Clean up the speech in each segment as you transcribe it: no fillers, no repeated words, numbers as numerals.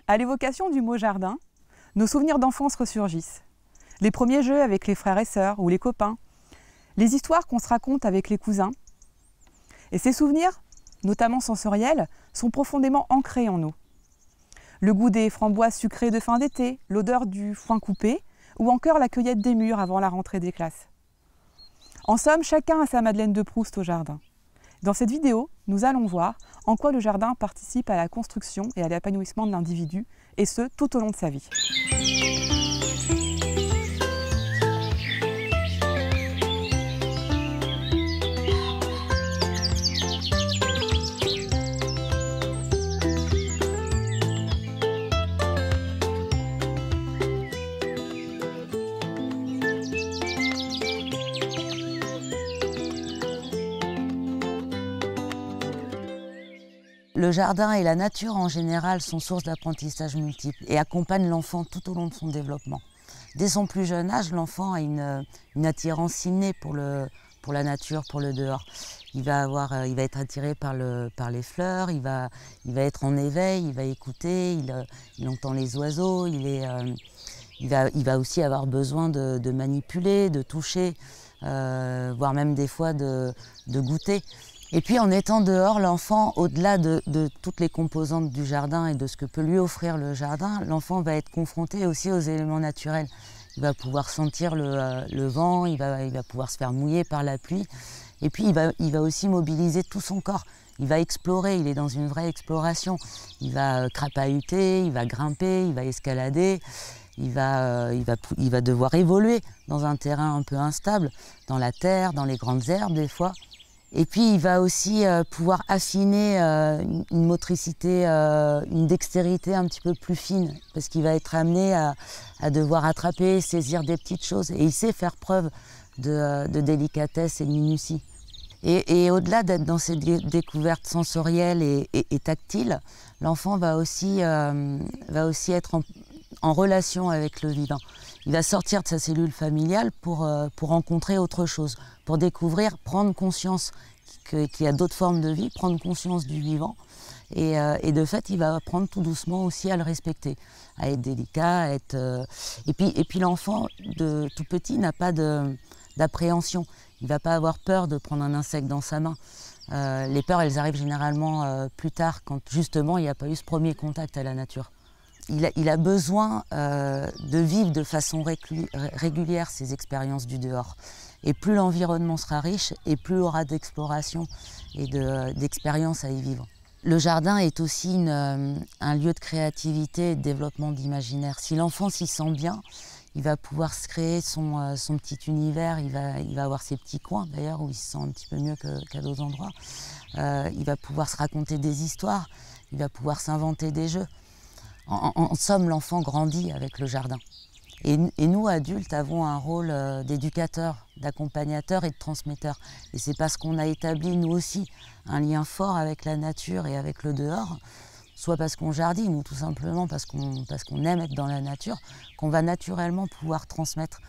À l'évocation du mot jardin, nos souvenirs d'enfance ressurgissent. Les premiers jeux avec les frères et sœurs ou les copains, les histoires qu'on se raconte avec les cousins. Et ces souvenirs, notamment sensoriels, sont profondément ancrés en nous. Le goût des framboises sucrées de fin d'été, l'odeur du foin coupé ou encore la cueillette des mûres avant la rentrée des classes. En somme, chacun a sa Madeleine de Proust au jardin. Dans cette vidéo, nous allons voir en quoi le jardin participe à la construction et à l'épanouissement de l'individu, et ce, tout au long de sa vie. Le jardin et la nature en général sont source d'apprentissage multiples et accompagnent l'enfant tout au long de son développement. Dès son plus jeune âge, l'enfant a une attirance innée pour la nature, pour le dehors. Il va être attiré par les fleurs, il va être en éveil, il va écouter, il entend les oiseaux, il va aussi avoir besoin de manipuler, de toucher, voire même des fois de goûter. Et puis en étant dehors, l'enfant, au-delà de toutes les composantes du jardin et de ce que peut lui offrir le jardin, l'enfant va être confronté aussi aux éléments naturels. Il va pouvoir sentir le vent, il va pouvoir se faire mouiller par la pluie. Et puis il va aussi mobiliser tout son corps. Il va explorer, il est dans une vraie exploration. Il va crapahuter, il va grimper, il va escalader. Il va devoir évoluer dans un terrain un peu instable, dans la terre, dans les grandes herbes des fois. Et puis il va aussi pouvoir affiner une motricité, une dextérité un petit peu plus fine, parce qu'il va être amené à devoir attraper, saisir des petites choses. Et il sait faire preuve de délicatesse et de minutie. Et au-delà d'être dans ces découvertes sensorielles et tactiles, l'enfant va aussi être en relation avec le vivant. Il va sortir de sa cellule familiale pour rencontrer autre chose, pour découvrir, prendre conscience qu'il y a d'autres formes de vie, prendre conscience du vivant. Et de fait, il va apprendre tout doucement aussi à le respecter, à être délicat, Et puis l'enfant, de tout petit, n'a pas d'appréhension. Il ne va pas avoir peur de prendre un insecte dans sa main. Les peurs, elles arrivent généralement plus tard, quand justement il n'y a pas eu ce premier contact à la nature. Il a besoin de vivre de façon régulière ces expériences du dehors. Et plus l'environnement sera riche, et plus il aura d'exploration et d'expériences à y vivre. Le jardin est aussi un lieu de créativité et de développement d'imaginaire. Si l'enfant s'y sent bien, il va pouvoir se créer son petit univers, il va avoir ses petits coins d'ailleurs où il se sent un petit peu mieux qu'à d'autres endroits. Il va pouvoir se raconter des histoires, il va pouvoir s'inventer des jeux. En somme, l'enfant grandit avec le jardin. Et nous, adultes, avons un rôle d'éducateur, d'accompagnateur et de transmetteur. Et c'est parce qu'on a établi, nous aussi, un lien fort avec la nature et avec le dehors, soit parce qu'on jardine ou tout simplement parce qu'on aime être dans la nature, qu'on va naturellement pouvoir transmettre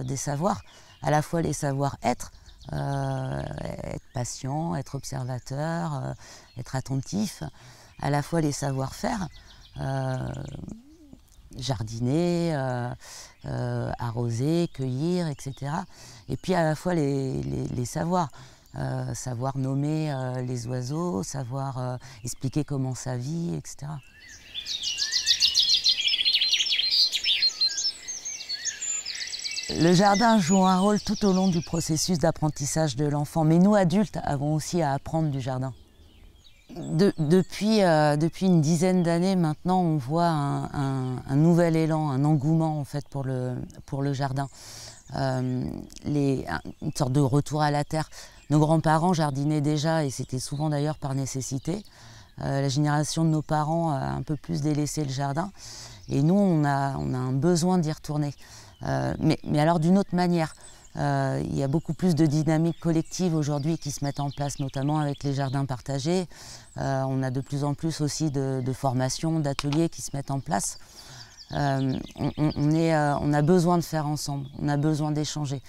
des savoirs, à la fois les savoir-être, être patient, être observateur, être attentif, à la fois les savoir-faire, jardiner, arroser, cueillir, etc. Et puis à la fois les savoirs, savoir nommer les oiseaux, savoir expliquer comment ça vit, etc. Le jardin joue un rôle tout au long du processus d'apprentissage de l'enfant, mais nous adultes avons aussi à apprendre du jardin. Depuis une dizaine d'années maintenant, on voit un nouvel élan, un engouement en fait pour le jardin. Une sorte de retour à la terre. Nos grands-parents jardinaient déjà et c'était souvent d'ailleurs par nécessité. La génération de nos parents a un peu plus délaissé le jardin et nous on a un besoin d'y retourner. Mais alors d'une autre manière. Il y a beaucoup plus de dynamiques collectives aujourd'hui qui se mettent en place, notamment avec les jardins partagés. On a de plus en plus aussi de formations, d'ateliers qui se mettent en place. On a besoin de faire ensemble, on a besoin d'échanger.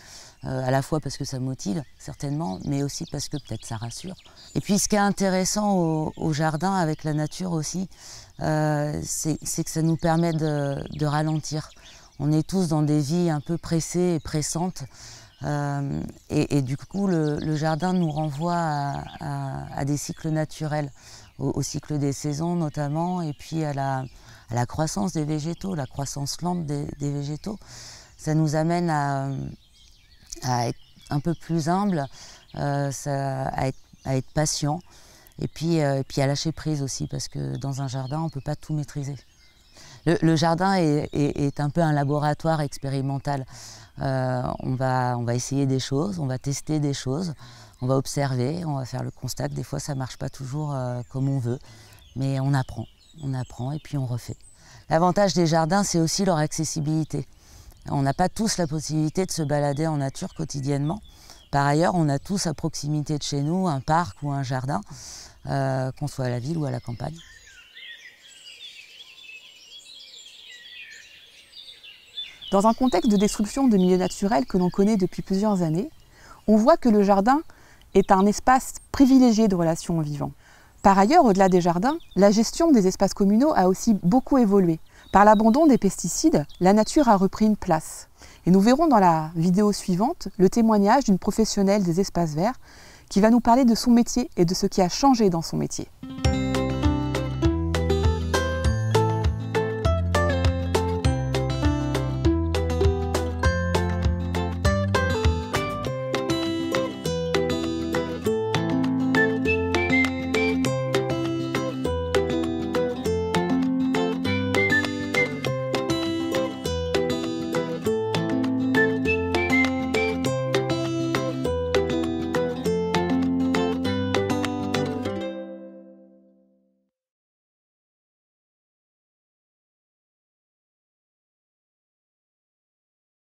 À la fois parce que ça motive, certainement, mais aussi parce que peut-être ça rassure. Et puis ce qui est intéressant au jardin avec la nature aussi, c'est que ça nous permet de ralentir. On est tous dans des vies un peu pressées et pressantes. Et du coup, le jardin nous renvoie à des cycles naturels, au cycle des saisons notamment, et puis à la croissance des végétaux, la croissance lente des végétaux. Ça nous amène à être un peu plus humble, à être patient, et puis à lâcher prise aussi, parce que dans un jardin, on ne peut pas tout maîtriser. Le jardin est un peu un laboratoire expérimental. On va essayer des choses, on va tester des choses, on va observer, on va faire le constat que des fois ça ne marche pas toujours comme on veut, mais on apprend et puis on refait. L'avantage des jardins, c'est aussi leur accessibilité. On n'a pas tous la possibilité de se balader en nature quotidiennement. Par ailleurs, on a tous à proximité de chez nous un parc ou un jardin, qu'on soit à la ville ou à la campagne. Dans un contexte de destruction de milieux naturels que l'on connaît depuis plusieurs années, on voit que le jardin est un espace privilégié de relations aux vivants. Par ailleurs, au-delà des jardins, la gestion des espaces communaux a aussi beaucoup évolué. Par l'abandon des pesticides, la nature a repris une place. Et nous verrons dans la vidéo suivante le témoignage d'une professionnelle des espaces verts qui va nous parler de son métier et de ce qui a changé dans son métier.